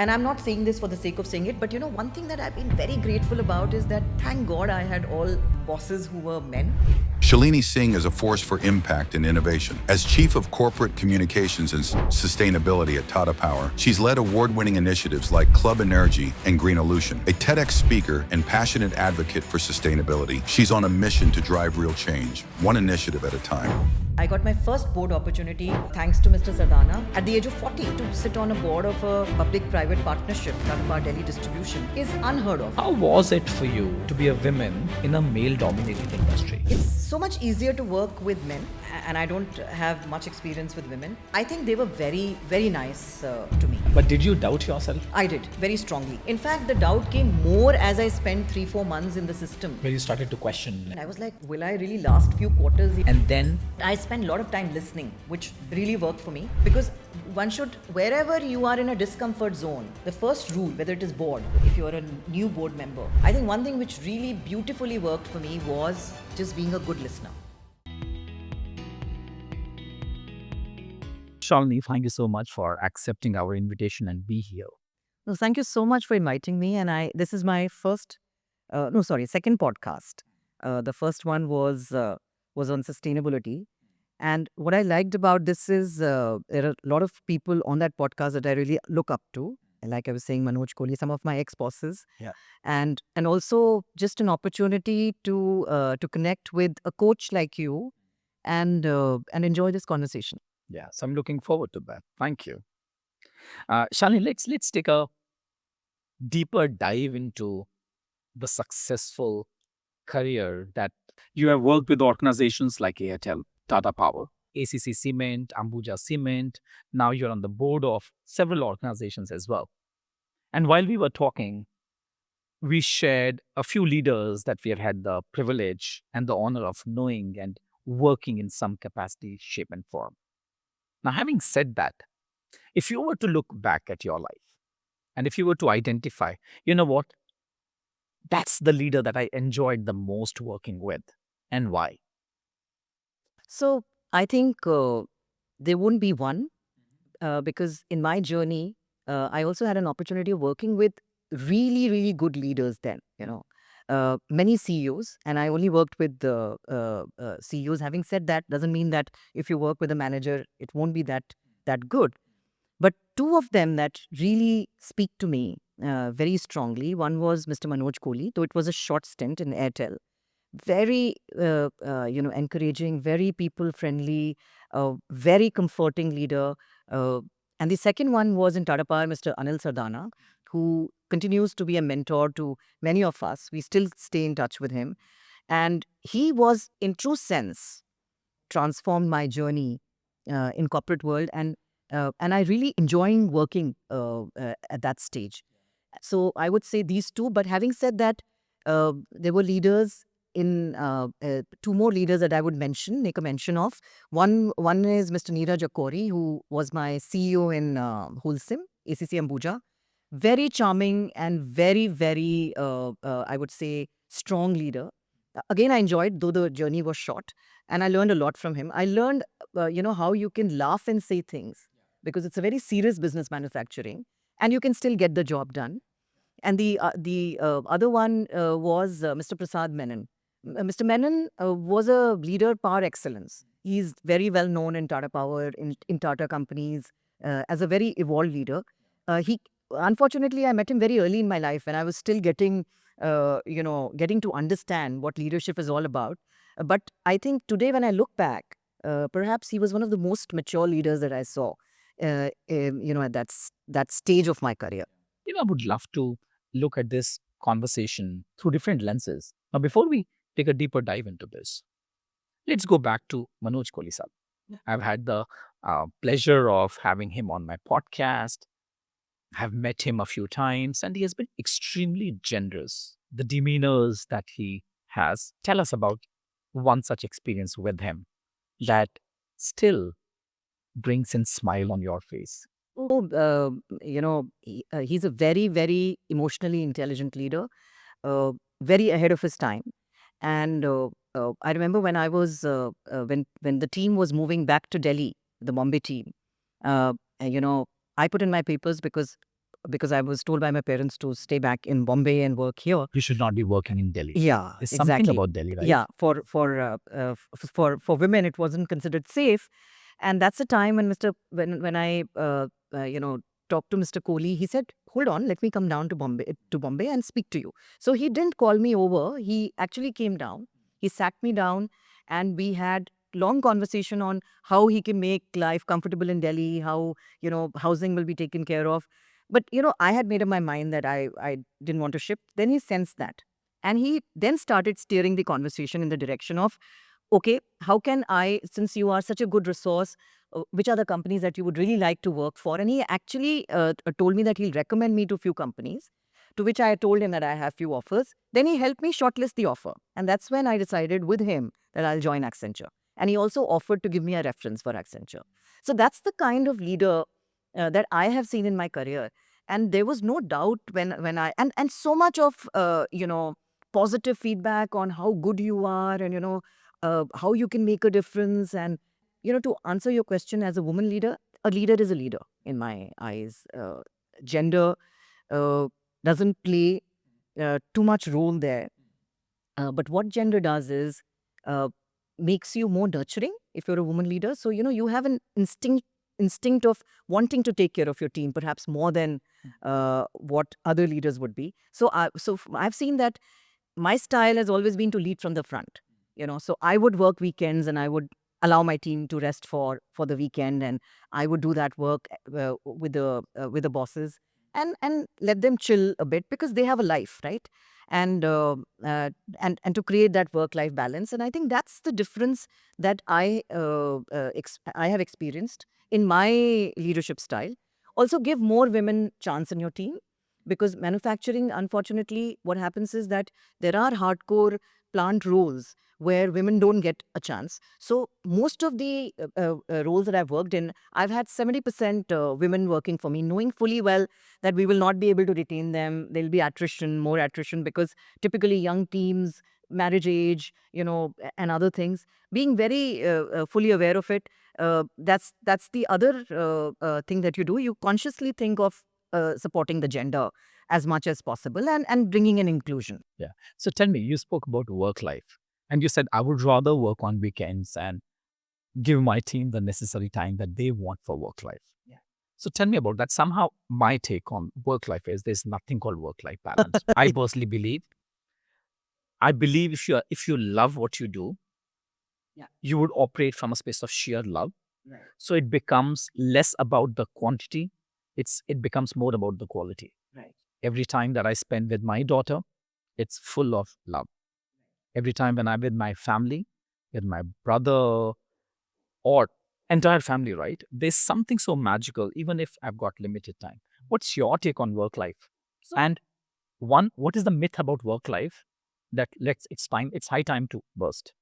And I'm not saying this for the sake of saying it, but one thing that I've been very grateful about is that thank God I had all bosses who were men. Shalini Singh is a force for impact and innovation. As Chief of Corporate Communications and Sustainability at Tata Power, she's led award-winning initiatives like Club Energy and Green Illusion. A TEDx speaker and passionate advocate for sustainability, she's on a mission to drive real change, one initiative at a time. I got my first board opportunity thanks to Mr. Sardana at the age of 40 to sit on a board of a public-private partnership, Tata Power Delhi Distribution, is unheard of. How was it for you to be a woman in a male-dominated industry? It's so much easier to work with men, and I don't have much experience with women. I think they were very, very nice to me. But did you doubt yourself? I did, very strongly. In fact, the doubt came more as I spent 3-4 months in the system. Where you started to question. And I was like, will I really last few quarters? And then I spent a lot of time listening, which really worked for me, because one should, wherever you are in a discomfort zone, the first rule, whether it is board, if you're a new board member, I think one thing which really beautifully worked for me was just being a good listener. Shalini, thank you so much for accepting our invitation and be here. No, thank you so much for inviting me. And this is my second podcast. The first one was on sustainability. And what I liked about this is there are a lot of people on that podcast that I really look up to. Like I was saying, Manoj Kohli, some of my ex-bosses. Yeah. And also just an opportunity to connect with a coach like you and enjoy this conversation. Yeah, so I'm looking forward to that. Thank you. Shalini, let's take a deeper dive into the successful career that you have worked with organizations like Airtel, Tata Power, ACC Cement, Ambuja Cement. Now you're on the board of several organizations as well. And while we were talking, we shared a few leaders that we have had the privilege and the honor of knowing and working in some capacity, shape, and form. Now, having said that, if you were to look back at your life and if you were to identify, you know what, that's the leader that I enjoyed the most working with, and why? So I think there wouldn't be one because in my journey, I also had an opportunity of working with really, really good leaders then, many CEOs, and I only worked with the CEOs. Having said that, doesn't mean that if you work with a manager, it won't be that good. But two of them that really speak to me very strongly. One was Mr. Manoj Kohli, though it was a short stint in Airtel. Very, encouraging, very people-friendly, very comforting leader. And the second one was in Tata Power, Mr. Anil Sardana, who continues to be a mentor to many of us. We still stay in touch with him. And he was, in true sense, transformed my journey in corporate world. And I really enjoying working at that stage. So I would say these two. But having said that, there were leaders in two more leaders that I would make a mention of. One is Mr. Neeraj Akori, who was my CEO in Wholesome, ACC Ambuja. Very charming and very, very, I would say, strong leader. Again, I enjoyed, though the journey was short, and I learned a lot from him. I learned, how you can laugh and say things because it's a very serious business, manufacturing, and you can still get the job done. And the other one was Mr. Prasad Menon. Mr. Menon was a leader par excellence. He's very well known in Tata Power, in Tata companies, as a very evolved leader. Unfortunately, I met him very early in my life when I was still getting to understand what leadership is all about. But I think today, when I look back, perhaps he was one of the most mature leaders that I saw, at that stage of my career. I would love to look at this conversation through different lenses. Now, before we take a deeper dive into this, let's go back to Manoj Kohli sir. I've had the pleasure of having him on my podcast. I've met him a few times, and he has been extremely generous. The demeanors that he has. Tell us about one such experience with him that still brings a smile on your face. Oh, he's a very, very emotionally intelligent leader, very ahead of his time. And I remember when I was when the team was moving back to Delhi, the Bombay team. I put in my papers because because I was told by my parents to stay back in Bombay and work here. You should not be working in Delhi. Yeah, There's something exactly. about Delhi, right? Yeah, for women, it wasn't considered safe, and that's the time when when I talked to Mr. Kohli. He said, "Hold on, let me come down to Bombay and speak to you." So he didn't call me over. He actually came down. He sat me down, and we had long conversation on how he can make life comfortable in Delhi, how housing will be taken care of. But I had made up my mind that I didn't want to shift. Then he sensed that. And he then started steering the conversation in the direction of, okay, how can I, since you are such a good resource, which are the companies that you would really like to work for? And he actually told me that he'll recommend me to few companies, to which I told him that I have few offers. Then he helped me shortlist the offer. And that's when I decided with him that I'll join Accenture. And he also offered to give me a reference for Accenture. So that's the kind of leader that I have seen in my career. And there was no doubt when I, and so much of, positive feedback on how good you are and how you can make a difference. And to answer your question, as a woman leader, a leader is a leader in my eyes. Gender uh, doesn't play too much role there, but what gender does is uh, makes you more nurturing if you're a woman leader. So you have an instinct of wanting to take care of your team, perhaps more than what other leaders would be. So I've seen that my style has always been to lead from the front. So I would work weekends, and I would allow my team to rest for the weekend, and I would do that work with the bosses, and let them chill a bit, because they have a life, right? And and to create that work life balance. And I think that's the difference that I have experienced in my leadership style. Also, give more women chance in your team, because manufacturing, unfortunately, what happens is that there are hardcore plant roles where women don't get a chance. So most of the roles that I've worked in, I've had 70% women working for me, knowing fully well that we will not be able to retain them. There'll be attrition, more attrition, because typically young teams, marriage age, and other things. Being very fully aware of it, that's the other thing that you do. You consciously think of supporting the gender as much as possible, and bringing in inclusion. Yeah. So tell me, you spoke about work life and you said, I would rather work on weekends and give my team the necessary time that they want for work life. Yeah. So tell me about that. Somehow, my take on work life is there's nothing called work life balance. I personally believe. I believe if you love what you do, Yeah. you would operate from a space of sheer love. Right. So it becomes less about the quantity. It becomes more about the quality. Right. Every time that I spend with my daughter, it's full of love. Every time when I'm with my family, with my brother, or entire family, right? There's something so magical, even if I've got limited time. What's your take on work life? And what is the myth about work life that it's high time to burst?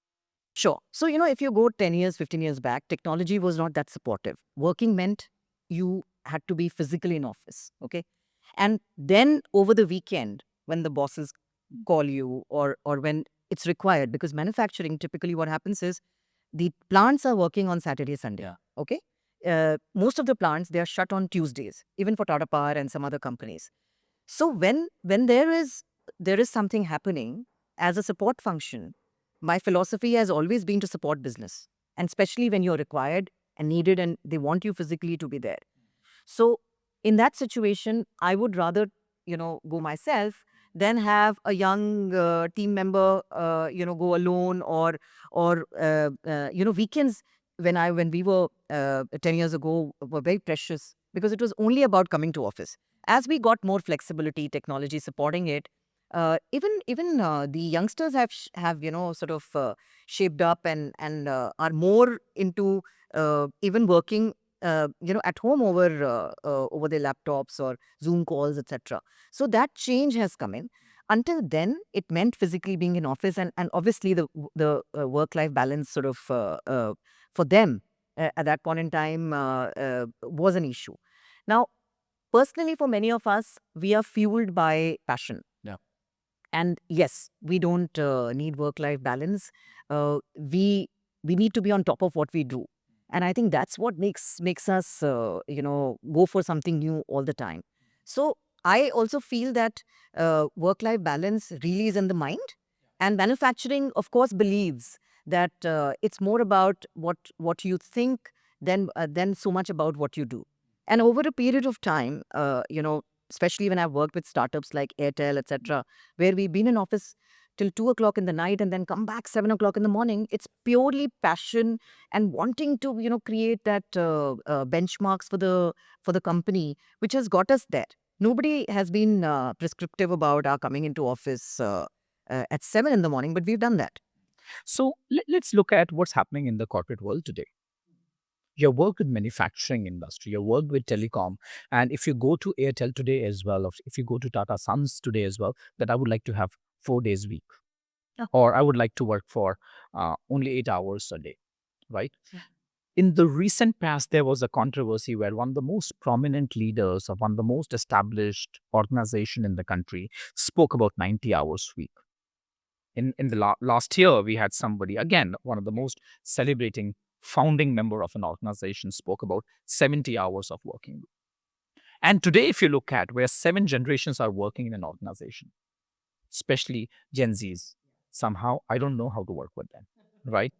Sure. So, if you go 10 years, 15 years back, technology was not that supportive. Working meant you had to be physically in office. Okay. And then over the weekend, when the bosses call you, or when it's required, because manufacturing, typically what happens is the plants are working on Saturday, Sunday. Yeah. Okay. Most of the plants, they are shut on Tuesdays, even for Tata Power and some other companies. So when there is something happening as a support function, my philosophy has always been to support business, and especially when you're required and needed, and they want you physically to be there. So in that situation, I would rather go myself than have a young team member go alone, or weekends when we were 10 years ago were very precious, because it was only about coming to office. As we got more flexibility, technology supporting it, even the youngsters have sort of shaped up, and are more into even working at home over their laptops or Zoom calls, etc. So that change has come in. Until then, it meant physically being in office, and obviously the work life balance sort of for them at that point in time was an issue. Now, personally, for many of us, we are fueled by passion. Yeah. And yes, we don't need work-life balance. We need to be on top of what we do, and I think that's what makes us go for something new all the time. So I also feel that work-life balance really is in the mind, and manufacturing, of course, believes that it's more about what you think than so much about what you do. And over a period of time, especially when I've worked with startups like Airtel, etc., where we've been in office till 2 o'clock in the night and then come back 7 o'clock in the morning, it's purely passion and wanting to create that benchmarks for the company, which has got us there. Nobody has been prescriptive about our coming into office at 7 in the morning, but we've done that. So let's look at what's happening in the corporate world today. You've worked with manufacturing industry, you've worked with telecom, and if you go to Airtel today as well, or if you go to Tata Sons today as well, that I would like to have 4 days a week, Yeah. or I would like to work for only 8 hours a day, right? In the recent past, there was a controversy where one of the most prominent leaders of one of the most established organization in the country spoke about 90 hours week. In the last year, we had somebody, again, one of the most celebrating founding member of an organization spoke about 70 hours of working week. And today, if you look at where 7 generations are working in an organization, especially Gen Zs, somehow I don't know how to work with them, right?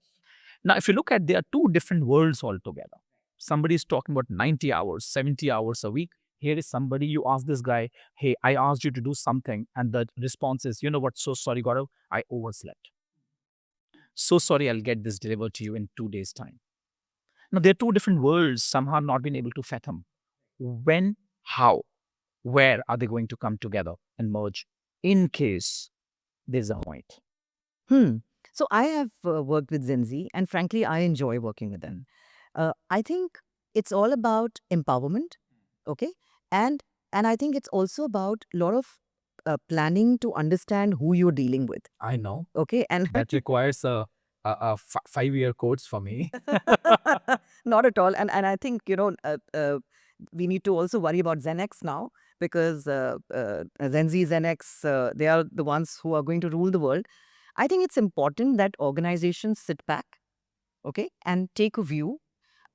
Now, if you look at, there are two different worlds altogether. Somebody is talking about 90 hours, 70 hours a week. Here is somebody, you ask this guy, hey, I asked you to do something. And the response is, you know what, so sorry, Gaurav, I overslept. So sorry, I'll get this delivered to you in 2 days' time. Now, there are two different worlds, somehow not been able to fathom. When, how, where are they going to come together and merge in case there's a point? So I have worked with Gen Z, and frankly, I enjoy working with them. I think it's all about empowerment, okay, and I think it's also about a lot of planning to understand who you're dealing with, I know. okay, and That requires a 5-year course for me. not at all. And I think we need to also worry about Gen X now, because Gen Z, Gen X, they are the ones who are going to rule the world. I think it's important that organizations sit back, okay, and take a view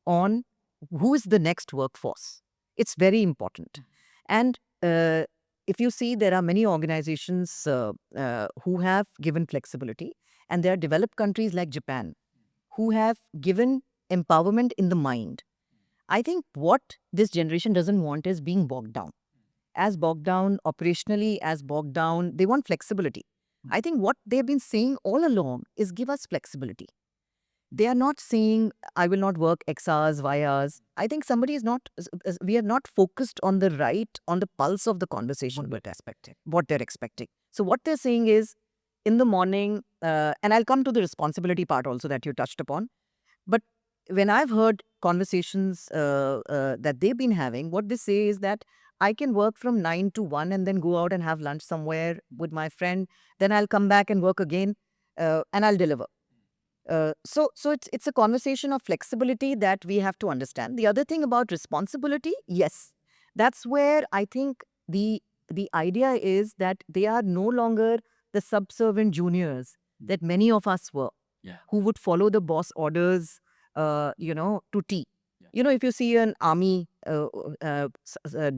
on who is the next workforce. It's very important. And if you see, there are many organizations who have given flexibility, and there are developed countries like Japan who have given empowerment in the mind. I think what this generation doesn't want is being bogged down. As bogged down operationally, as bogged down, they want flexibility. I think what they've been saying all along is give us flexibility. They are not saying, I will not work X hours, Y hours. I think somebody is not, we are not focused on the on the pulse of the conversation, what they're expecting. So what they're saying is, in the morning, and I'll come to the responsibility part also that you touched upon. But when I've heard conversations that they've been having, what they say is that I can work from 9 to 1 and then go out and have lunch somewhere with my friend. Then I'll come back and work again, and I'll deliver. So it's a conversation of flexibility that we have to understand. The other thing about responsibility, yes, that's where I think the idea is that they are no longer the subservient juniors that many of us were, who would follow the boss orders, to T. If you see an army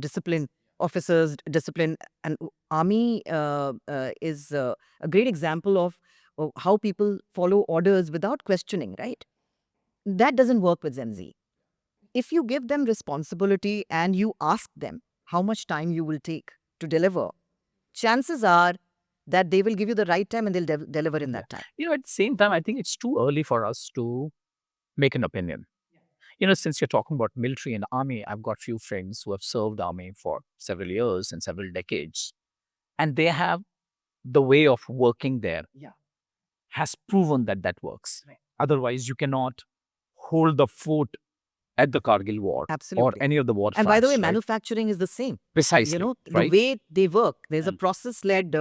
discipline, officers discipline, and army is a great example of how people follow orders without questioning, right? That doesn't work with Gen Z. If you give them responsibility and you ask them how much time you will take to deliver, chances are that they will give you the right time and they'll deliver in that time. At the same time, I think it's too early for us to make an opinion. Since you're talking about military and army, I've got few friends who have served army for several years and several decades. And they have the way of working there has proven that works. Right. Otherwise, you cannot hold the fort at the Kargil war or Absolutely. any of the war And by the way, fronts, right? manufacturing is the same. Precisely, The right? way they work, there's a And- process-led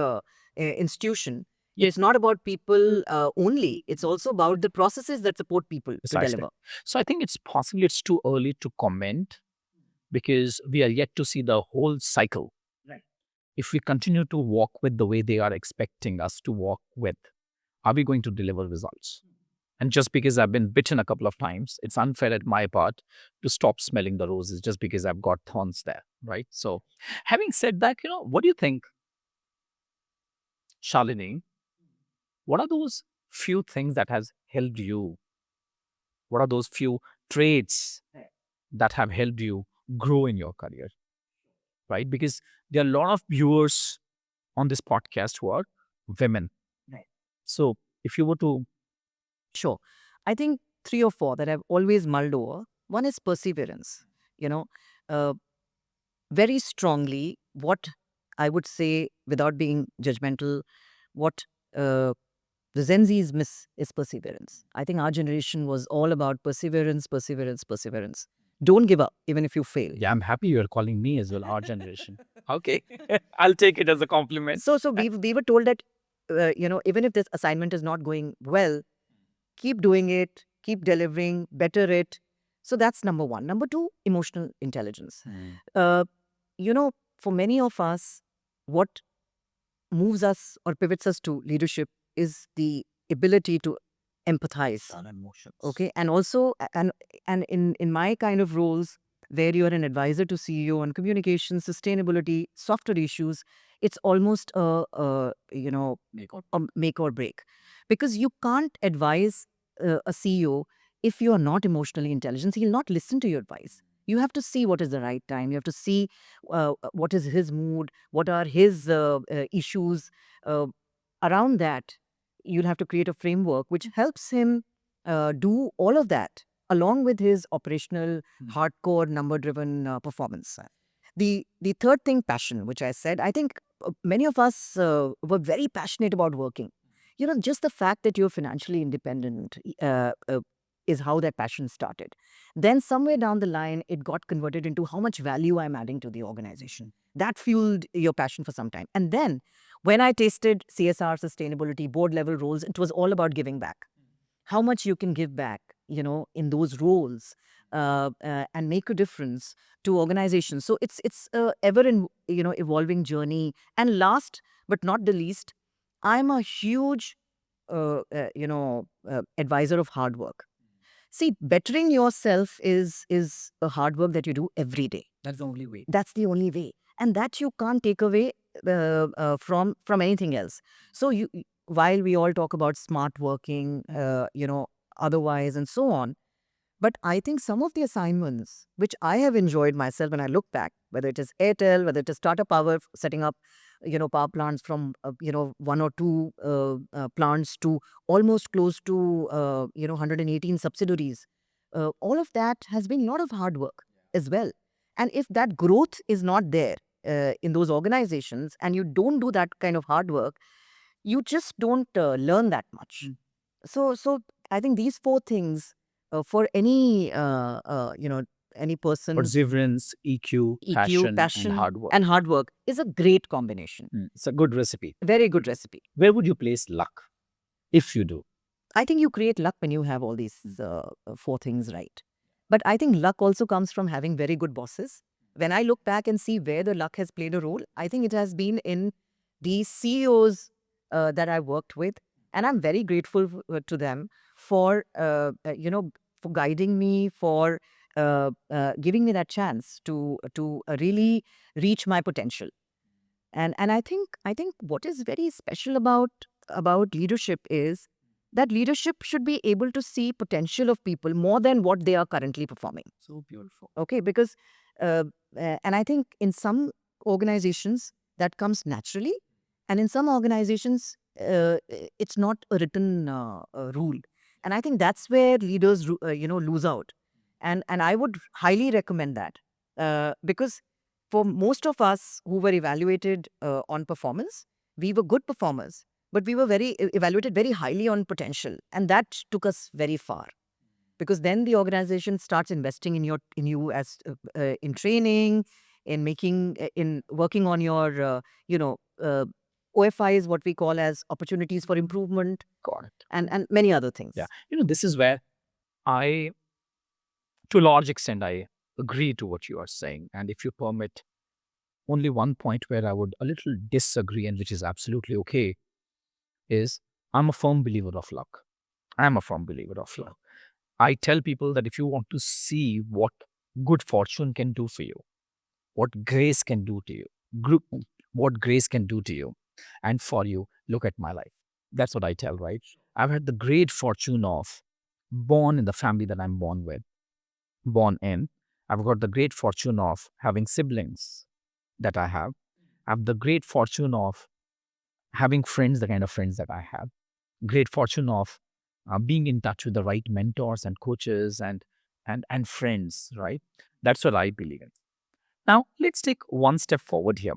institution. Yes. It's not about people only. It's also about the processes that support people to Precisely. deliver. So I think it's too early to comment because we are yet to see the whole cycle. Right. If we continue to walk with the way they are expecting us to walk with, are we going to deliver results? And just because I've been bitten a couple of times, it's unfair at my part to stop smelling the roses just because I've got thorns there, right? So, having said that, what do you think, Shalini? What are those few things that has helped you? What are those few traits that have helped you grow in your career, right? Because there are a lot of viewers on this podcast who are women. Right. So, if you were to, Sure. I think 3 or 4 that I've always mulled over. One is perseverance. You know, uh, very strongly, what I would say, without being judgmental, what uh, the Gen Zs miss is perseverance. I think our generation was all about perseverance, perseverance, perseverance. Don't give up, even if you fail. yeah, I'm happy you're calling me as well, our generation. Okay. I'll take it as a compliment. So we were told that, even if this assignment is not going well, keep doing it, keep delivering, better it. So that's number one. Number two, emotional intelligence. Uh, for many of us, what moves us or pivots us to leadership is the ability to empathize. Emotions. Okay, and also and in my kind of roles where you're an advisor to CEO on communication, sustainability, software issues, it's almost a make or break, because you can't advise a CEO if you are not emotionally intelligent. He'll not listen to your advice. You have to see what is the right time. You have to see what is his mood, what are his issues. Uh, Around that, you'll have to create a framework which helps him do all of that along with his operational, hardcore, number-driven performance. The third thing, passion, which I said, I think many of us were very passionate about working. Just the fact that you're financially independent is how that passion started. Then somewhere down the line, it got converted into how much value I'm adding to the organization. That fueled your passion for some time. And then when I tasted CSR, sustainability, board level roles, it was all about giving back. How much you can give back, in those roles, and make a difference to organizations. So it's a ever evolving journey. And last but not the least, I'm a huge advisor of hard work. See, bettering yourself is a hard work that you do every day. That's the only way. That's the only way, and that you can't take away from anything else. So while we all talk about smart working, otherwise and so on, but I think some of the assignments which I have enjoyed myself when I look back, whether it is Airtel, whether it is Tata Power, setting up, power plants from, 1 or 2 plants to almost close to, 118 subsidiaries. All of that has been a lot of hard work as well. And if that growth is not there in those organizations and you don't do that kind of hard work, you just don't learn that much. So I think these 4 things for any person, Perseverance, EQ, EQ, passion, and hard work. and hard work is a great combination. It's a good recipe. Very good recipe. Where would you place luck if you do? I think you create luck when you have all these 4 things right. But I think luck also comes from having very good bosses. When I look back and see where the luck has played a role, I think it has been in the CEOs that I worked with. And I'm very grateful to them for, for guiding me, for giving me that chance to really reach my potential. And I think what is very special about leadership is that leadership should be able to see potential of people more than what they are currently performing. So beautiful. Okay, because and I think in some organizations that comes naturally, and in some organizations it's not a written rule. And I think that's where leaders lose out. And I would highly recommend that because for most of us who were evaluated on performance, we were good performers, but we were evaluated very highly on potential, and that took us very far. Because then the organization starts investing in you as in training, in working on your OFIs, what we call as opportunities for improvement, Got it. and many other things. Yeah. This is where I, to a large extent, I agree to what you are saying. And if you permit, only one point where I would a little disagree, and which is absolutely okay, is I'm a firm believer of luck. I'm a firm believer of luck. I tell people that if you want to see what good fortune can do for you, what grace can do to you, group, what grace can do to you and for you, look at my life. That's what I tell, right? I've had the great fortune of born in the family that I'm born in. I've got the great fortune of having siblings that I have. I have the great fortune of having friends, the kind of friends that I have. Great fortune of being in touch with the right mentors and coaches and friends, right? That's what I believe in. Now, let's take one step forward here.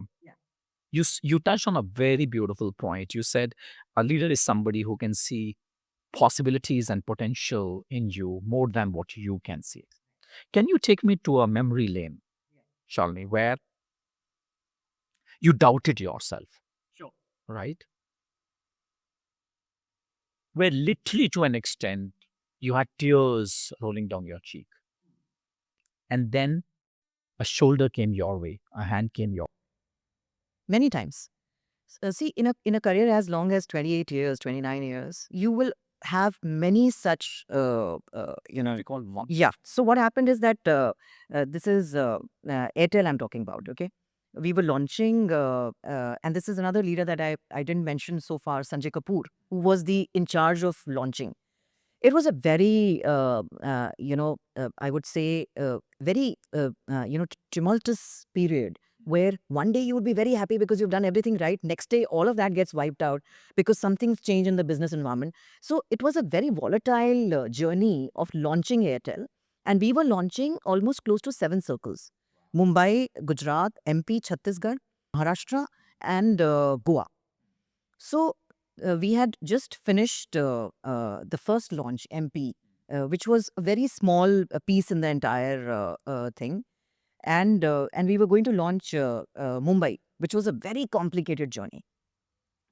You touched on a very beautiful point. You said a leader is somebody who can see possibilities and potential in you more than what you can see. Can you take me to a memory lane, Shalini, where you doubted yourself, right? Where literally to an extent you had tears rolling down your cheek. And then a shoulder came your way, a hand came your Many times. See, in a career as long as 28 years, 29 years, you will have many such, recall one. yeah. So what happened is that this is Airtel I'm talking about, okay? We were launching, and this is another leader that I didn't mention so far, Sanjay Kapoor, who was the in charge of launching. It was a very, I would say, very, tumultuous period where one day you would be very happy because you've done everything right. Next day, all of that gets wiped out because something's changed in the business environment. So it was a very volatile journey of launching Airtel. And we were launching almost close to 7 circles: Mumbai, Gujarat, MP, Chhattisgarh, Maharashtra, and Goa. So we had just finished the first launch, MP, which was a very small piece in the entire thing, and we were going to launch Mumbai, which was a very complicated journey.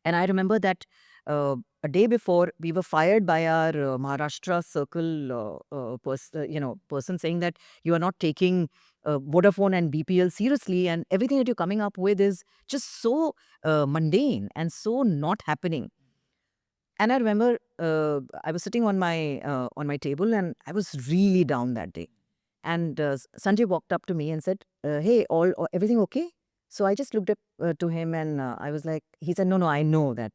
And I remember that a day before, we were fired by our Maharashtra circle person, saying that you are not taking Vodafone and BPL seriously, and everything that you're coming up with is just so mundane and so not happening. And I remember I was sitting on my table, and I was really down that day. And Sanjay walked up to me and said, "Hey, everything okay?" So I just looked up to him, and I was like, he said, "No, I know that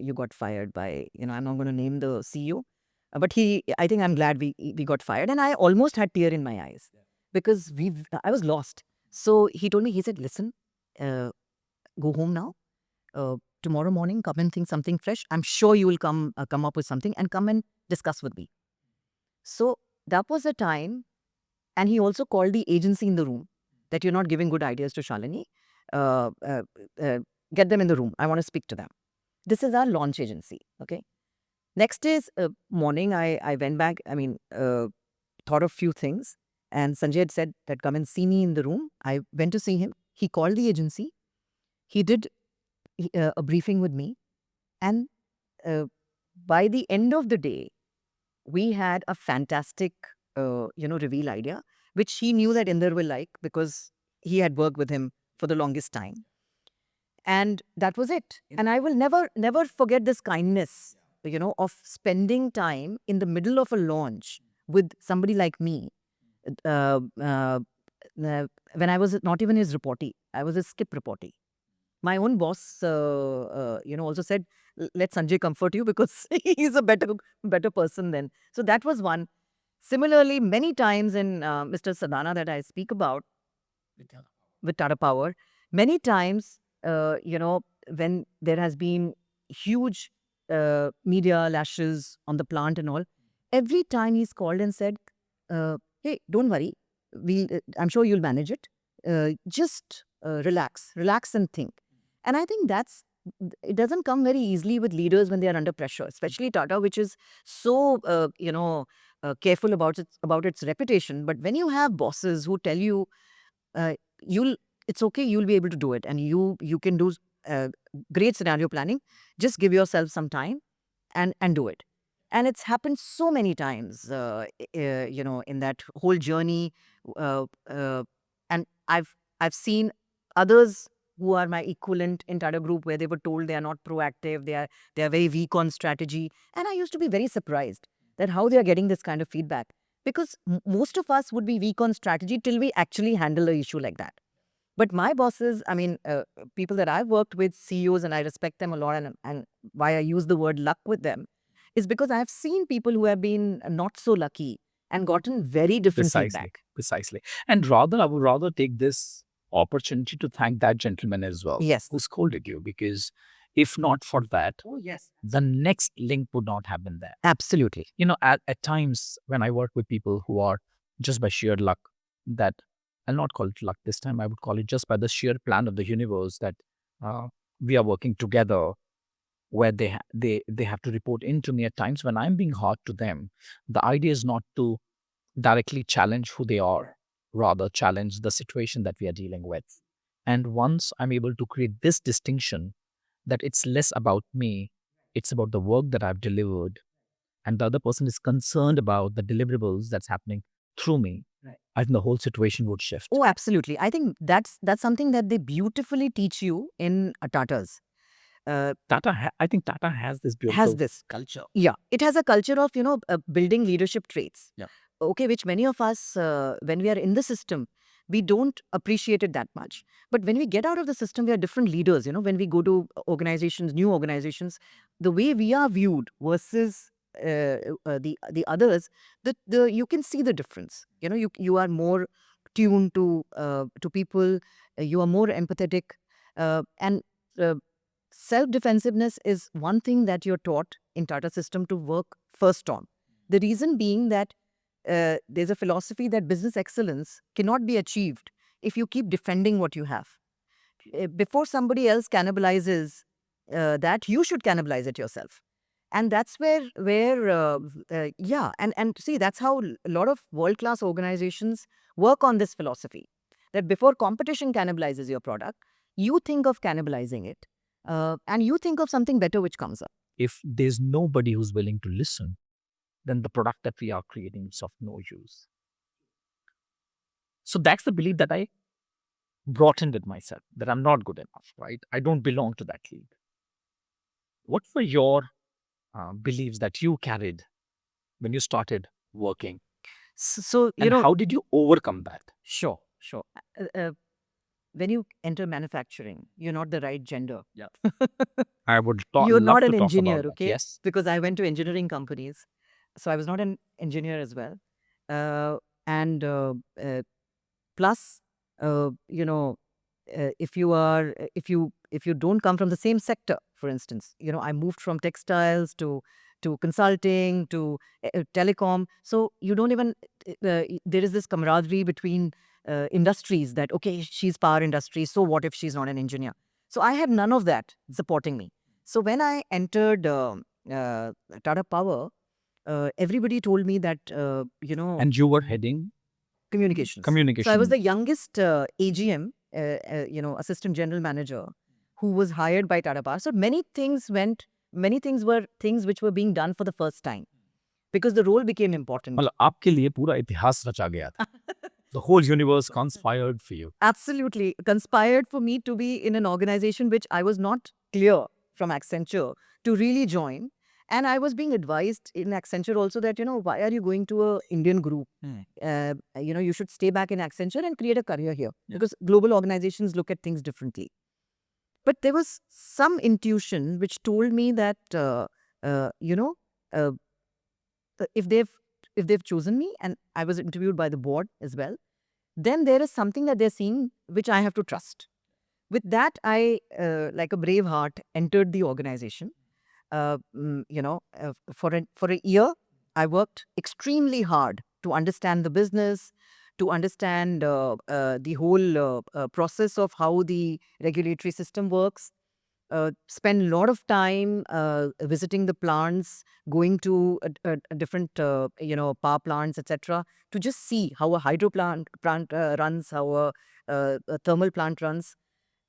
you got fired by, I'm not going to name the CEO, but I think I'm glad we got fired." And I almost had tear in my eyes because I was lost. So he told me, he said, "Listen, uh, go home now. Uh, Tomorrow morning, come and think something fresh. I'm sure you will come up with something and come and discuss with me." So that was the time. And he also called the agency in the room, that you're not giving good ideas to Shalini. Uh, uh, uh, get them in the room. I want to speak to them. This is our launch agency. Okay. Next day's morning, I went back. Thought of few things. And Sanjay had said that come and see me in the room. I went to see him. He called the agency. He did a briefing with me. And uh, by the end of the day, we had a fantastic, reveal idea, which he knew that Inder will like because he had worked with him for the longest time. And that was it. And I will never forget this kindness, of spending time in the middle of a launch with somebody like me. Uh, uh, when I was not even his reportee, I was a skip reportee. My own boss, also said, Let Sanjay comfort you because he's a better person then." So that was one. Similarly, many times in Mr. Sadhana that I speak about with Tata Power, many times, when there has been huge media lashes on the plant and all, every time he's called and said, "Hey, don't worry, I'm sure you'll manage it. Just relax and think." And I think it doesn't come very easily with leaders when they are under pressure, especially Tata, which is so, careful about its reputation. But when you have bosses who tell you, uh, you'll it's okay, you'll be able to do it, and you can do uh, great scenario planning. Just give yourself some time and do it. And it's happened so many times, in that whole journey. uh, uh, and I've seen others who are my equivalent in Tata Group, where they were told they are not proactive, they are very weak on strategy. And I used to be very surprised that how they are getting this kind of feedback. Because most of us would be weak on strategy till we actually handle an issue like that. But my bosses, I mean, people that I've worked with, CEOs, and I respect them a lot, and why I use the word luck with them is because I've seen people who have been not so lucky and gotten very different Precisely, feedback. precisely. And rather, I would rather take this opportunity to thank that gentleman as well Yes. who scolded you, because if not for that, Oh, yes. the next link would not have been there. Absolutely. At times when I work with people who are just by sheer luck, that I'll not call it luck this time, I would call it just by the sheer plan of the universe that uh, we are working together, where they have to report into me at times when I'm being hard to them. The idea is not to directly challenge who they are, rather challenge the situation that we are dealing with. And once I'm able to create this distinction, that it's less about me, it's about the work that I've delivered, and the other person is concerned about the deliverables that's happening through me, Right. I think the whole situation would shift. Oh, absolutely. I think that's something that they beautifully teach you in Tatas. I think Tata has this Has beautiful this. culture. Yeah, it has a culture of, building leadership traits. Yeah. Okay, which many of us, when we are in the system, we don't appreciate it that much. But when we get out of the system, we are different leaders. When we go to organizations, new organizations, the way we are viewed versus the others, the you can see the difference. You are more tuned to people. You are more empathetic, and uh, self defensiveness is one thing that you're taught in Tata system to work first on. The reason being that there's a philosophy that business excellence cannot be achieved if you keep defending what you have. Before somebody else cannibalizes that, you should cannibalize it yourself. And that's yeah, and see, that's how a lot of world class organizations work on this philosophy. That before competition cannibalizes your product, you think of cannibalizing it, and you think of something better which comes up. If there's nobody who's willing to listen, then the product that we are creating is of no use. So that's the belief that I brought in with myself, that I'm not good enough, right? I don't belong to that league. What were your beliefs that you carried when you started working? So, And how did you overcome that? sure, sure. When you enter manufacturing, you're not the right gender. Yeah. I would You're love not to an talk engineer, about that. okay? Yes. Because I went to engineering companies. So I was not an engineer as well. And plus, if you don't come from the same sector, for instance, I moved from textiles to consulting to telecom. So you don't even there is this camaraderie between industries that, okay, she's power industry, so what if she's not an engineer? So I had none of that supporting me. So when I entered Tata Power, everybody told me that And you were heading communications. communication. So I was the youngest AGM, assistant general manager, who was hired by Tata Power. So many things were things which were being done for the first time because the role became important. मतलब आपके लिए पूरा इतिहास रचा गया था. The whole universe conspired for you. Absolutely conspired for me to be in an organization which I was not clear from Accenture to really join. And I was being advised in Accenture also that, why are you going to a Indian group? You should stay back in Accenture and create a career here because global organizations look at things differently. But there was some intuition which told me that, if they've chosen me, and I was interviewed by the board as well, then there is something that they're seeing which I have to trust. With that, I, like a brave heart, entered the organization. For a year, I worked extremely hard to understand the business, to understand the whole process of how the regulatory system works. Spend a lot of time visiting the plants, going to different power plants, etc., to just see how a hydro plant runs, how a thermal plant runs,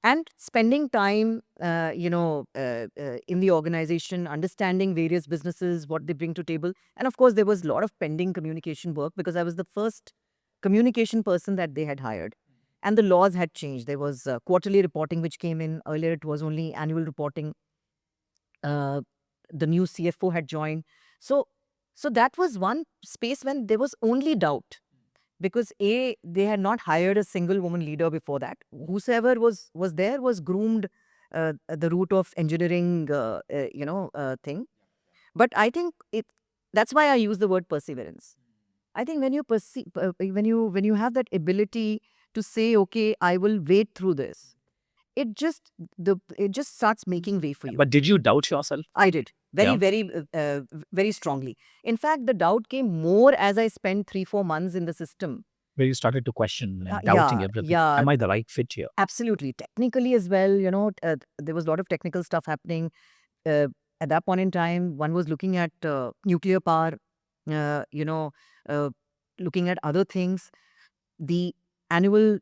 and spending time in the organization, understanding various businesses, what they bring to table. And of course, there was a lot of pending communication work because I was the first communication person that they had hired. and the laws had changed. There was quarterly reporting which came in. Earlier, it was only annual reporting. Uh, the new CFO had joined. So, so that was one space when there was only doubt because they had not hired a single woman leader before that. Whosoever was there was groomed the route of engineering, thing. But I think that's why I use the word perseverance. I think when you when you have that ability to say, okay, I will wait through this, it just starts making way for you. But did you doubt yourself? I did Yeah. very strongly. In fact, the doubt came more as I spent 3-4 months in the system. Where you started to question and Yeah, doubting everything. yeah, Am I the right fit here? absolutely. Technically as well, there was a lot of technical stuff happening. Uh, at that point in time, one was looking at nuclear power, uh, you know, uh, looking at other things. The annual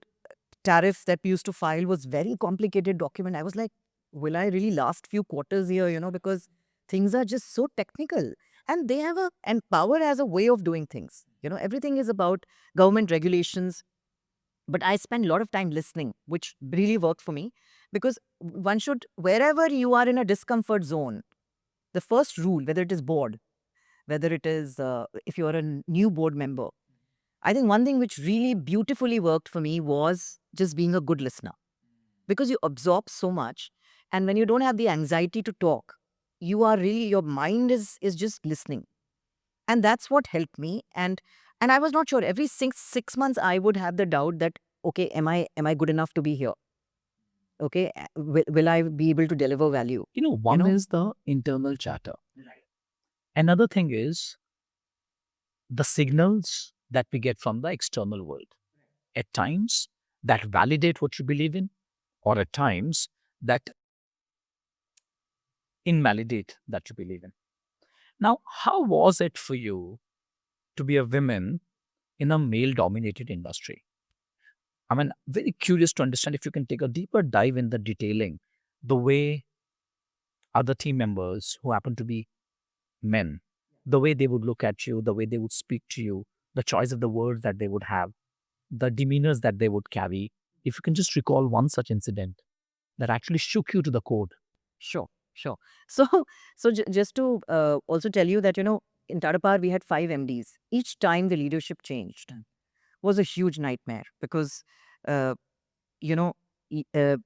tariff that we used to file was very complicated document. I was like, will I really last few quarters here? Because things are just so technical, and they have and power has a way of doing things. Everything is about government regulations. But I spend a lot of time listening, which really worked for me because one should, wherever you are in a discomfort zone, the first rule, whether it is board, whether it is if you're a new board member, I think one thing which really beautifully worked for me was just being a good listener because you absorb so much. And when you don't have the anxiety to talk, you are really, your mind is just listening. And that's what helped me. And I was not sure. Every 6 months, I would have the doubt that, okay, am I good enough to be here? Okay, will I be able to deliver value? One is the internal chatter. Another thing is the signals that we get from the external world. At times, that validate what you believe in, or at times, that invalidate that you believe in. Now, how was it for you to be a woman in a male-dominated industry? I mean, very curious to understand if you can take a deeper dive in the detailing, the way other team members who happen to be men, the way they would look at you, the way they would speak to you, the choice of the words that they would have, the demeanors that they would carry. If you can just recall one such incident that actually shook you to the core. Sure, sure. So, just to also tell you that, in Tata Power, we had 5 MDs. Each time the leadership changed was a huge nightmare because, uh, you know, e- uh,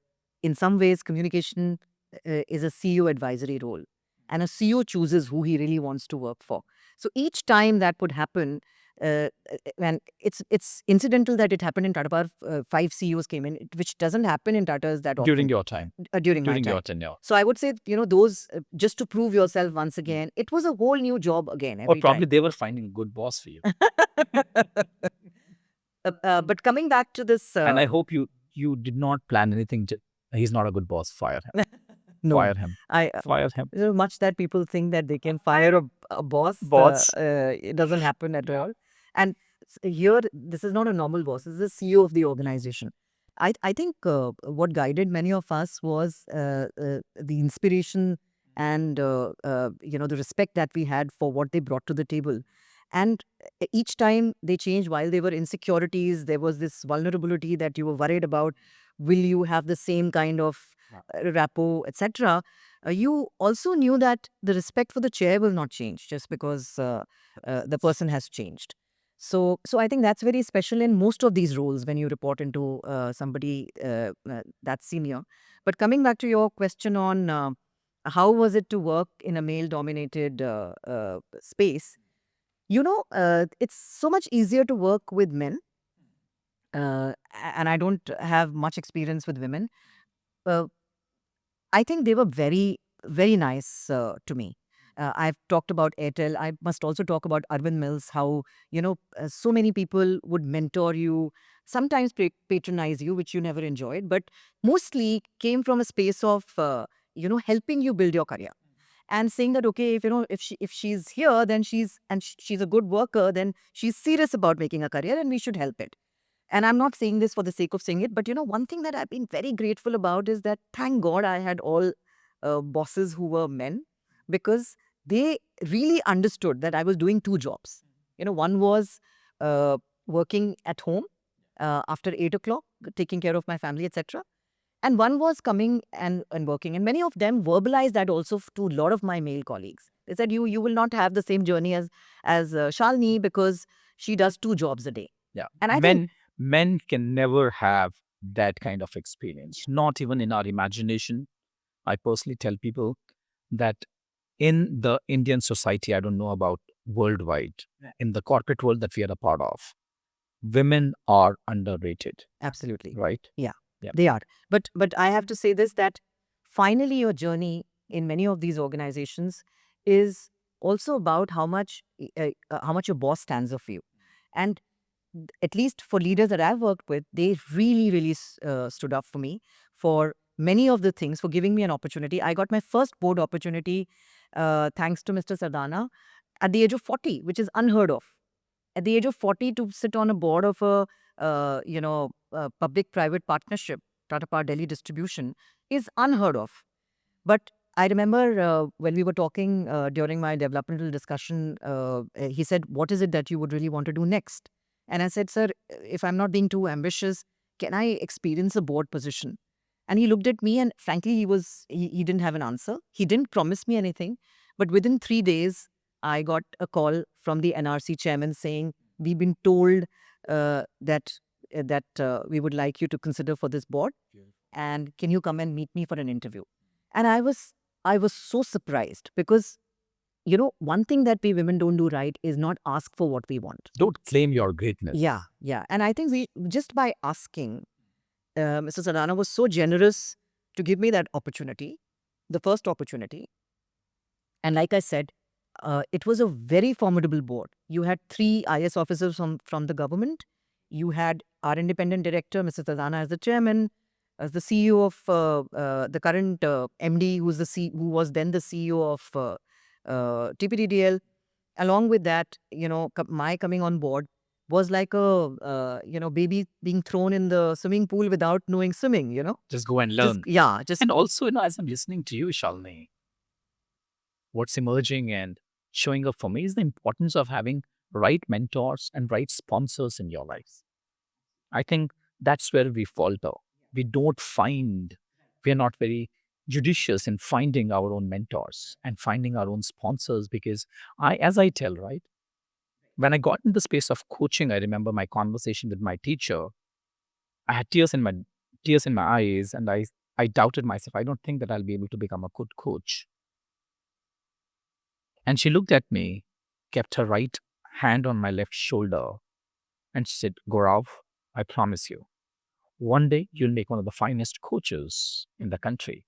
in some ways, communication is a CEO advisory role. And a CEO chooses who he really wants to work for. So each time that would happen, and it's incidental that it happened in Tata Power, 5 CEOs came in, which doesn't happen in Tata's that often. During your time, During my during time. your tenure. So I would say, those just to prove yourself once again, it was a whole new job again Or every probably time. they were finding a good boss for you. But coming back to this, And I hope you did not plan anything. He's not a good boss. Fire him. no, Fire him. I Fire him. much that people think that they can fire a boss. Boss. It doesn't happen at all. And here, this is not a normal boss. This is the CEO of the organization. I think what guided many of us was the inspiration and the respect that we had for what they brought to the table. And each time they changed, while there were insecurities, there was this vulnerability that you were worried about. Will you have the same kind of rapport, etc.? You also knew that the respect for the chair will not change just because the person has changed. So I think that's very special in most of these roles when you report into somebody that's senior. But coming back to your question on how was it to work in a male-dominated space, it's so much easier to work with men, and I don't have much experience with women. Uh, I think they were very, very nice to me. I've talked about Airtel. I must also talk about Arvind Mills, how, so many people would mentor you, sometimes patronize you, which you never enjoyed, but mostly came from a space of, helping you build your career. And saying that, okay, if she's here, then she's a good worker, then she's serious about making a career and we should help it. And I'm not saying this for the sake of saying it, but one thing that I've been very grateful about is that thank God I had all bosses who were men, because they really understood that I was doing two jobs. One was working at home after 8 o'clock, taking care of my family, etc. And one was coming and working. And many of them verbalized that also to a lot of my male colleagues. They said, you will not have the same journey as Shalini because she does 2 jobs a day. Yeah. And I think Men can never have that kind of experience, not even in our imagination. I personally tell people that in the Indian society, I don't know about worldwide, in the corporate world that we are a part of, women are underrated, absolutely. right? Yeah, Yeah. they are. But I have to say this, that finally your journey in many of these organizations is also about how much your boss stands up for you. And at least for leaders that I've worked with, they really, really stood up for me for many of the things, for giving me an opportunity. I got my first board opportunity thanks to Mr. Sardana at the age of 40, which is unheard of. At the age of 40, to sit on a board of a public-private partnership, Tata Power Delhi Distribution, is unheard of. But I remember when we were talking during my developmental discussion, he said, "What is it that you would really want to do next?" And I said, "Sir, if I'm not being too ambitious, can I experience a board position?" And he looked at me, and frankly, he didn't have an answer. He didn't promise me anything. But within 3 days, I got a call from the NRC chairman saying, "We've been told that we would like you to consider for this board, and can you come and meet me for an interview?" And I was so surprised because, one thing that we women don't do right is not ask for what we want. Don't claim your greatness. Yeah, yeah. And I think we, just by asking, Mr. Sadana was so generous to give me that opportunity, the first opportunity. And like I said, it was a very formidable board. You had 3 IS officers from the government. You had our independent director, Mr. Sadana, as the chairman, as the CEO of the current MD, who was then the CEO of TPDDL. Along with that, my coming on board was like a baby being thrown in the swimming pool without knowing swimming. Just go and Just learn. yeah, just And also, as I'm listening to you, Shalini, what's emerging and showing up for me is the importance of having right mentors and right sponsors in your life. I think that's where we falter. We don't find, we are not very judicious in finding our own mentors and finding our own sponsors because as I tell, right, when I got in the space of coaching, I remember my conversation with my teacher. I had tears in my eyes, and I doubted myself. I don't think that I'll be able to become a good coach. And she looked at me, kept her right hand on my left shoulder, and she said, Gaurav, I promise you, one day you'll make one of the finest coaches in the country.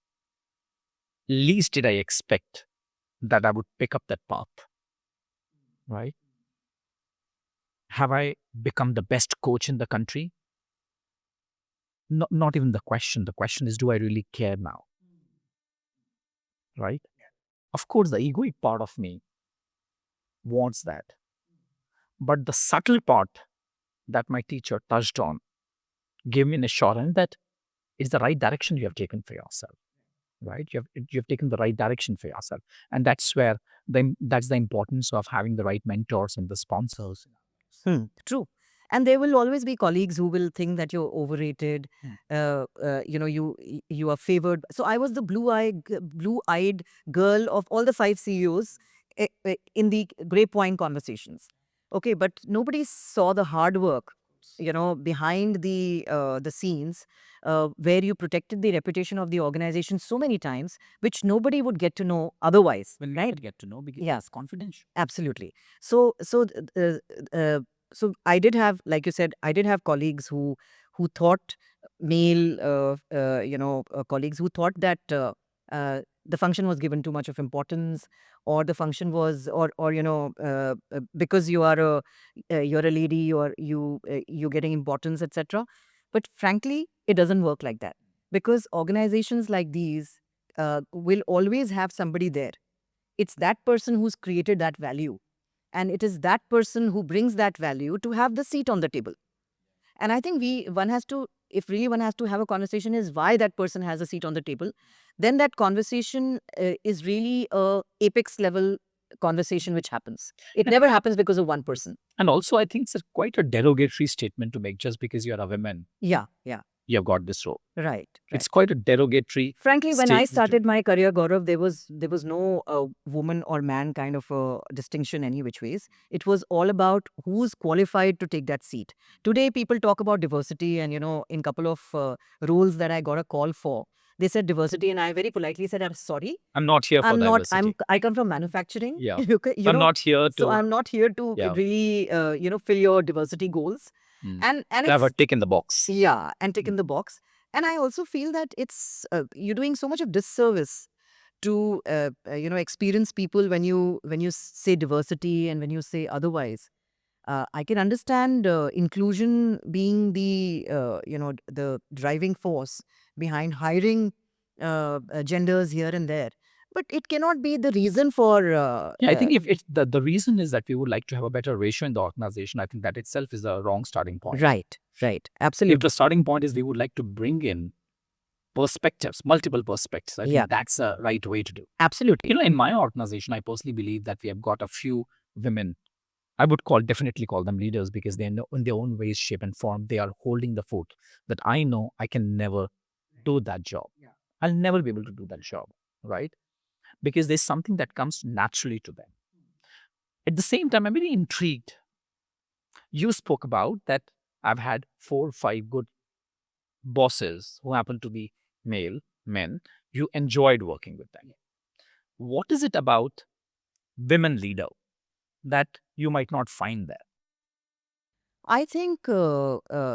Least did I expect that I would pick up that path, right? Have I become the best coach in the country? Not even the question. The question is, do I really care now? Right? Of course, the egoic part of me wants that. But the subtle part that my teacher touched on gave me an assurance that it's the right direction you have taken for yourself, right? You have taken the right direction for yourself. And that's where that's the importance of having the right mentors and the sponsors. True. And there will always be colleagues who will think that you're overrated. You are favored. So I was the blue-eyed girl of all the 5 CEOs in the Grapevine conversations. Okay, but nobody saw the hard work, behind the scenes, where you protected the reputation of the organization so many times, which nobody would get to know otherwise. When right? we get to know because Yeah. it's confidential. Absolutely. So I did have, like you said, I did have colleagues who thought, male colleagues who thought that the function was given too much of importance, or the function was, or because you're a lady, you're getting importance, etc. But frankly, it doesn't work like that, because organizations like these will always have somebody there. It's that person who's created that value. And it is that person who brings that value to have the seat on the table. And I think if really one has to have a conversation, is why that person has a seat on the table. Then that conversation is really a apex level conversation which happens. It never happens because of one person. And also, I think it's quite a derogatory statement to make just because you're a woman, Yeah, yeah, you have got this role. right. It's quite a derogatory Frankly, when I statement. started my career, Gaurav, there was no woman or man kind of a distinction any which ways. It was all about who's qualified to take that seat. Today, people talk about diversity, and in couple of roles that I got a call for, they said diversity, and I very politely said, "I'm sorry, I'm not here for I'm not. diversity. I come from manufacturing. Yeah. You I'm know, not here so to I'm not here to Yeah. really fill your diversity goals, Mm. and have a it's tick in the box. yeah, and tick in the box. And I also feel that it's you're doing so much of disservice to experience people when you say diversity and when you say otherwise. I can understand inclusion being the driving force behind hiring genders here and there, but it cannot be the reason for Yeah, I think if it's the reason is that we would like to have a better ratio in the organization, I think that itself is a wrong starting point. right, If absolutely, the starting point is we would like to bring in perspectives, multiple perspectives, I Yeah. think that's a right way to do. absolutely, In my organization, I personally believe that we have got a few women. I would definitely call them leaders because they know in their own ways, shape, and form, they are holding the fort that I know I can never do that job. I'll never be able to do that job, right? Because there's something that comes naturally to them. At the same time, I'm very intrigued. You spoke about that I've had 4 or 5 good bosses who happen to be male, men. You enjoyed working with them. What is it about women leader that you might not find there? I think the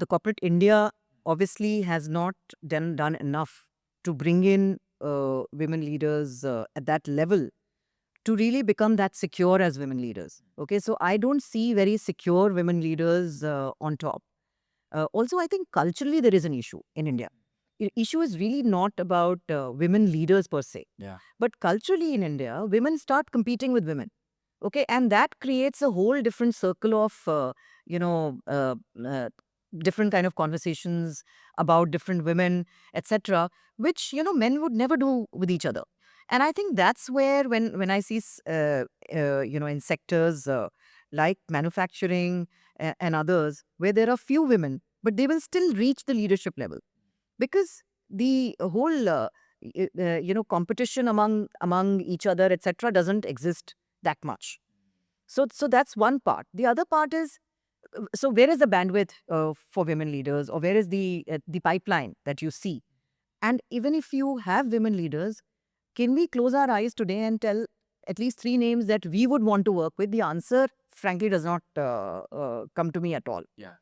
corporate India obviously has not done enough to bring in women leaders at that level to really become that secure as women leaders. Okay, so I don't see very secure women leaders on top. Also, I think culturally there is an issue in India. Issue is really not about women leaders per se, Yeah. but culturally in India, women start competing with women. Okay, and that creates a whole different circle of you know uh, uh, different kind of conversations about different women, etc., which men would never do with each other. And I think that's where when I see in sectors like manufacturing and others where there are few women, but they will still reach the leadership level because the whole competition among each other, etc., doesn't exist that much. So that's one part. The other part is, so where is the bandwidth for women leaders, or where is the pipeline that you see? And even if you have women leaders, can we close our eyes today and tell at least 3 names that we would want to work with? The answer, frankly, does not come to me at all. Yeah.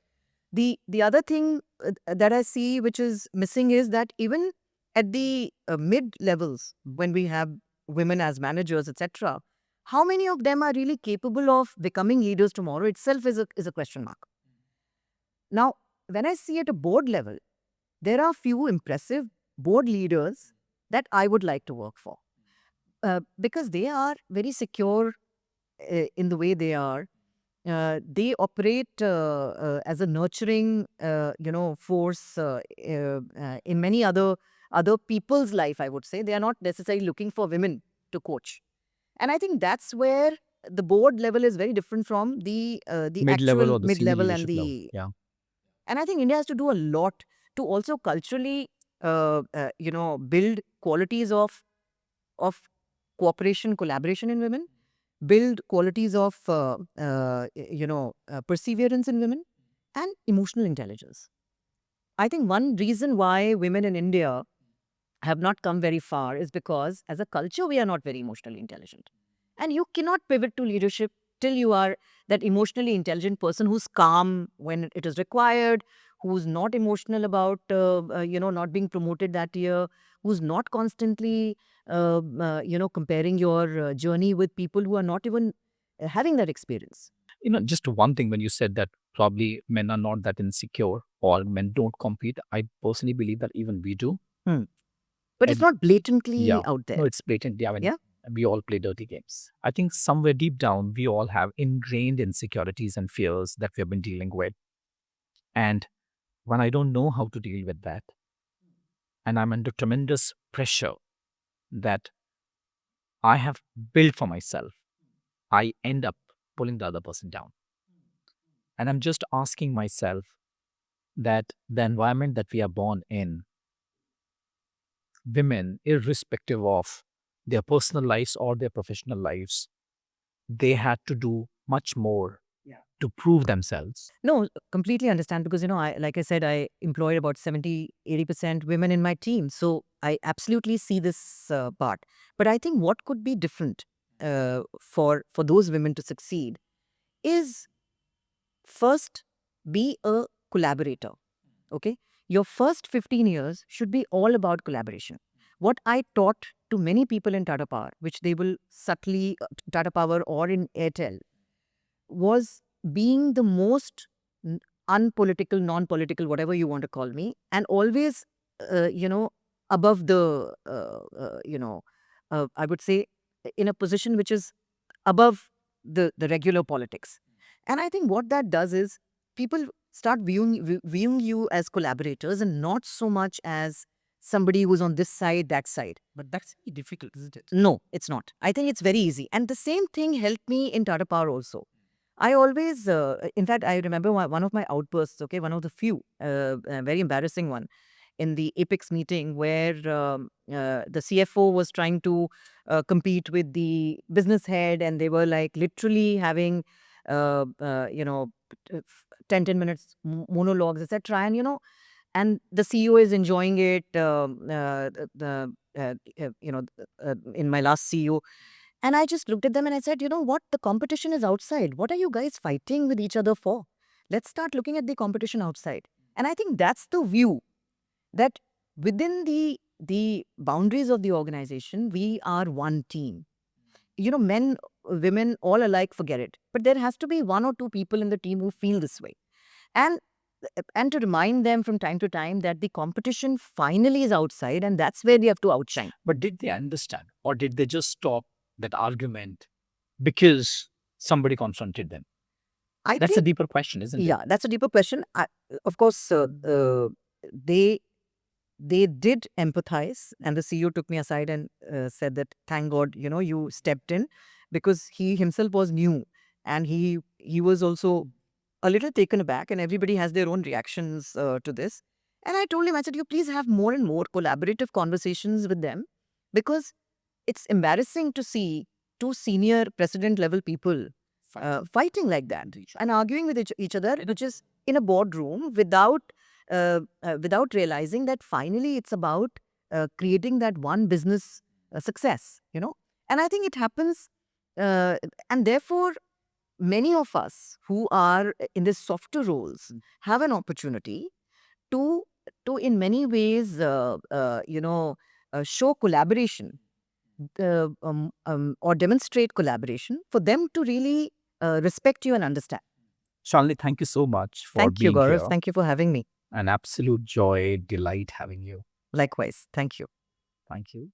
The other thing that I see which is missing is that even at the mid levels, when we have women as managers, etc., how many of them are really capable of becoming leaders tomorrow itself is a question mark. Now, when I see at a board level, there are few impressive board leaders that I would like to work for because they are very secure in the way they are. They operate as a nurturing, force in many other people's life. I would say they are not necessarily looking for women to coach, and I think that's where the board level is very different from the Mid-level actual or the mid senior level and leadership level. the. Yeah. And I think India has to do a lot to also culturally, build qualities of cooperation, collaboration in women, build qualities of perseverance in women, and emotional intelligence. I think one reason why women in India have not come very far is because as a culture we are not very emotionally intelligent, and you cannot pivot to leadership till you are that emotionally intelligent person who's calm when it is required, who's not emotional about not being promoted that year, who's not constantly comparing your journey with people who are not even having that experience. Just one thing when you said that probably men are not that insecure or men don't compete, I personally believe that even we do. Hmm. But it's And not blatantly yeah, out there. no, it's blatant. Yeah, Yeah. we all play dirty games. I think somewhere deep down, we all have ingrained insecurities and fears that we have been dealing with. And when I don't know how to deal with that, and I'm under tremendous pressure that I have built for myself, I end up pulling the other person down. And I'm just asking myself that the environment that we are born in, women, irrespective of their personal lives or their professional lives, they had to do much more to prove themselves. No, completely understand because, I, like I said, I employed about 70-80% women in my team. So I absolutely see this part. But I think what could be different for those women to succeed is first be a collaborator. Okay. Your first 15 years should be all about collaboration. What I taught to many people in Tata Power, which they will subtly, Tata Power or in Airtel, was being the most unpolitical, non-political, whatever you want to call me, and always, above the, I would say, in a position which is above the regular politics. And I think what that does is people start viewing you as collaborators and not so much as somebody who's on this side, that side. But that's very difficult, isn't it? No, it's not. I think it's very easy. And the same thing helped me in Tata Power also. I always, in fact, I remember one of my outbursts, okay, one of the few, a very embarrassing one, in the Apex meeting where the CFO was trying to compete with the business head, and they were like literally having, uh, uh, you know, 10 minutes monologues, etc. And the CEO is enjoying it. In my last CEO, and I just looked at them and I said, you know what? The competition is outside. What are you guys fighting with each other for? Let's start looking at the competition outside. And I think that's the view that within the boundaries of the organization, we are one team. Men, women, all alike, forget it. But there has to be one or two people in the team who feel this way. And and to remind them from time to time that the competition finally is outside and that's where we have to outshine. But did they understand, or did they just stop that argument because somebody confronted them? I That's a think, deeper question, isn't it? yeah, that's a deeper question. Of course, they did empathize, and the CEO took me aside and said that thank God, you stepped in, because he himself was new, and he was also a little taken aback, and everybody has their own reactions to this. And I told him, I said, you please have more and more collaborative conversations with them, because it's embarrassing to see two senior president level people fighting like that and arguing with each other, which is in a boardroom without realizing that finally it's about creating that one business success. And I think it happens, uh, and therefore many of us who are in these softer roles have an opportunity to in many ways show collaboration, or demonstrate collaboration for them to really respect you and understand. Shalini, thank you so much for Thank you, being Gaurav. here. Thank you for having me. An absolute joy, delight having you. Likewise. Thank you. Thank you.